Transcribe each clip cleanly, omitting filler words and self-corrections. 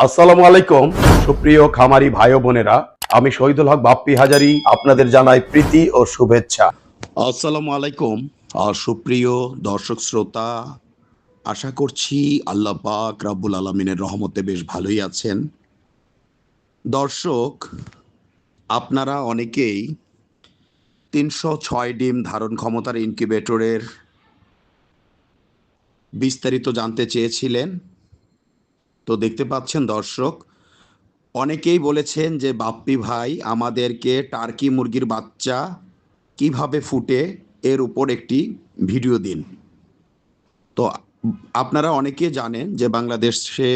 আসসালামু আলাইকুম সুপ্রিয় খামারি ভাই ও বোনেরা, আমি শহীদুল হক বাপ্পি হাজারি আপনাদের জানাই প্রীতি ও শুভেচ্ছা। আসসালামু আলাইকুম সুপ্রিয় দর্শক শ্রোতা, আশা করছি আল্লাহ পাক রব্বুল আলামিনের রহমতে বেশ ভালোই আছেন। দর্শক, আপনারা অনেকেই ৩০৬ ডিম ধারণ ক্ষমতার ইনকিউবেটরের বিস্তারিত জানতে চেয়েছিলেন। তো দেখতে পাচ্ছেন দর্শক, অনেকেই বলেছেন যে বাপ্পি ভাই আমাদেরকে টার্কি মুরগির বাচ্চা কিভাবে ফুটে এর উপর একটি ভিডিও দিন। তো আপনারা অনেকে জানেন যে বাংলাদেশে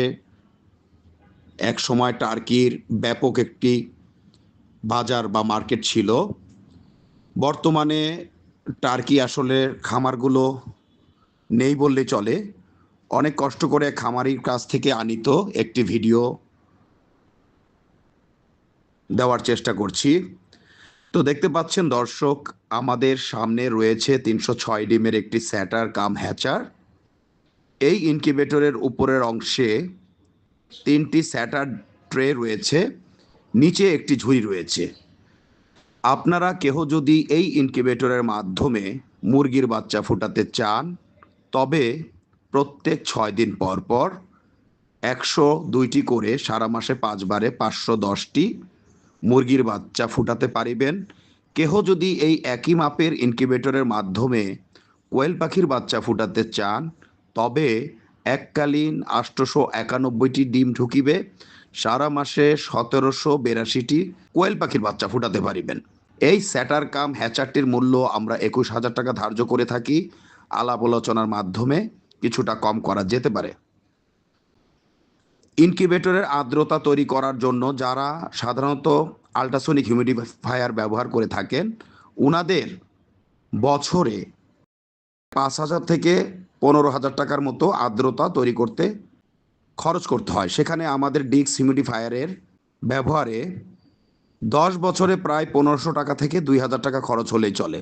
এক সময় টার্কির ব্যাপক একটি বাজার বা মার্কেট ছিল। বর্তমানে টার্কি আসলে খামারগুলো নেই বললে চলে। অনেক কষ্ট করে খামারির কাছ থেকে আনিত একটি ভিডিও দেওয়ার চেষ্টা করছি। তো দেখতে পাচ্ছেন দর্শক, আমাদের সামনে রয়েছে ৩০৬ ডিমের একটি স্যাটার কাম হ্যাচার। এই ইনকিউবেটরের উপরের অংশে ৩টি স্যাটার ট্রে রয়েছে, নিচে একটি ঝুড়ি রয়েছে। আপনারা কেহ যদি এই ইনকিউবেটরের মাধ্যমে মুরগির বাচ্চা ফুটাতে চান, তবে প্রত্যেক ৬ দিন পর পর ১০২টি করে সারা মাসে ৫ বারে ৫১০টি মুরগির বাচ্চা ফুটাতে পারিবেন। কেহ যদি এই একই মাপের ইনকিউবেটরের মাধ্যমে কোয়েল পাখির বাচ্চা ফুটাতে চান, তবে এককালীন ৮৯১টি ডিম ঢুকিবে, সারা মাসে ১৭৮২টি কোয়েল পাখির বাচ্চা ফুটাতে পারিবেন। এই স্যাটার কাম হ্যাচারটির মূল্য আমরা ২১,০০০ টাকা ধার্য করে থাকি। আলাপ আলোচনার মাধ্যমে কিছুটা কম করা যেতে পারে। ইনকিউবেটরের আর্দ্রতা তৈরি করার জন্য যারা সাধারণত আল্ট্রাসনিক হিউমিডিফায়ার ব্যবহার করে থাকেন, উনাদের বছরে ৫,০০০ থেকে ১৫,০০০ টাকার মতো আর্দ্রতা তৈরি করতে খরচ করতে হয়। সেখানে আমাদের ডিক্স হিউমিডিফায়ারের ব্যবহারে ১০ বছরে প্রায় ১৫০০ টাকা থেকে ২,০০০ টাকা খরচ হলেই চলে।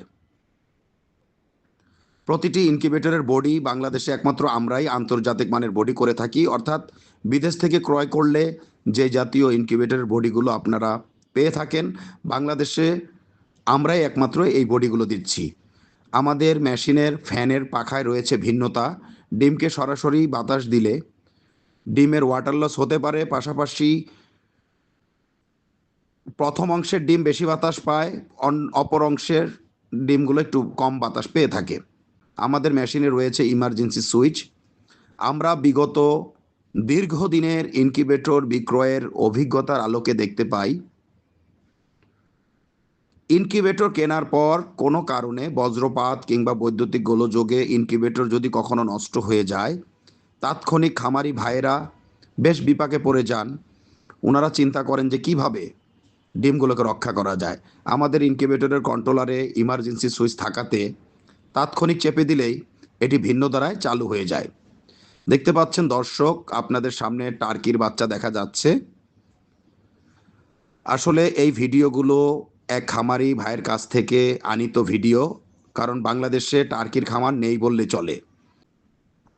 প্রতিটি ইনকিউবেটরের বডি বাংলাদেশে একমাত্র আমরাই আন্তর্জাতিক মানের বডি করে থাকি, অর্থাৎ বিদেশ থেকে ক্রয় করলে যে জাতীয় ইনকিউবেটরের বডিগুলো আপনারা পেয়ে থাকেন, বাংলাদেশে আমরাই একমাত্র এই বডিগুলো দিচ্ছি। আমাদের মেশিনের ফ্যানের পাখায় রয়েছে ভিন্নতা। ডিমকে সরাসরি বাতাস দিলে ডিমের ওয়াটার লস হতে পারে, পাশাপাশি প্রথম অংশের ডিম বেশি বাতাস পায়, অপর অংশের ডিমগুলো একটু কম বাতাস পেয়ে থাকে। আমাদের মেশিনে রয়েছে ইমার্জেন্সি সুইচ। আমরা বিগত দীর্ঘদিনের ইনকিউবেটর বিক্রয়ের অভিজ্ঞতার আলোকে দেখতে পাই, ইনকিউবেটর কেনার পর কোনো কারণে বজ্রপাত কিংবা বৈদ্যুতিক গোলযোগে ইনকিউবেটর যদি কখনো নষ্ট হয়ে যায়, তাৎক্ষণিক খামারি ভাইয়েরা বেশ বিপাকে পড়ে যান। ওনারা চিন্তা করেন যে কিভাবে ডিমগুলোকে রক্ষা করা যায়। আমাদের ইনকিউবেটরের কন্ট্রোলারে ইমার্জেন্সি সুইচ থাকাতে তাৎক্ষণিক চেপে দিলেই এটি ভিন্ন ধারায় চালু হয়ে যায়। দেখতে পাচ্ছেন দর্শক, আপনাদের সামনে টার্কির বাচ্চা দেখা যাচ্ছে। আসলে এই ভিডিওগুলো এক খামারি ভাইয়ের কাছ থেকে আনিত ভিডিও, কারণ বাংলাদেশে টার্কির খামার নেই বললে চলে।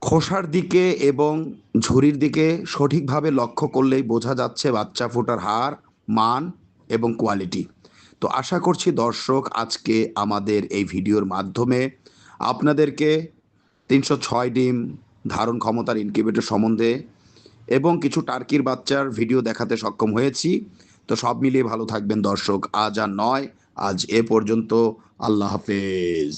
খোসার দিকে এবং ঝুরির দিকে সঠিকভাবে লক্ষ্য করলেই বোঝা যাচ্ছে বাচ্চা ফোটার হার, মান এবং কোয়ালিটি। তো আশা করছি দর্শক, আজকে আমাদের এই ভিডিওর মাধ্যমে আপনাদেরকে ৩০৬ ডিম ধারণ ক্ষমতার ইনকিউবেটর সম্বন্ধে এবং কিছু টার্কির বাচ্চার ভিডিও দেখাতে সক্ষম হয়েছি। তো সব মিলিয়ে ভালো থাকবেন দর্শক। আজ আর নয়, আজ এ পর্যন্ত। আল্লাহ হাফেজ।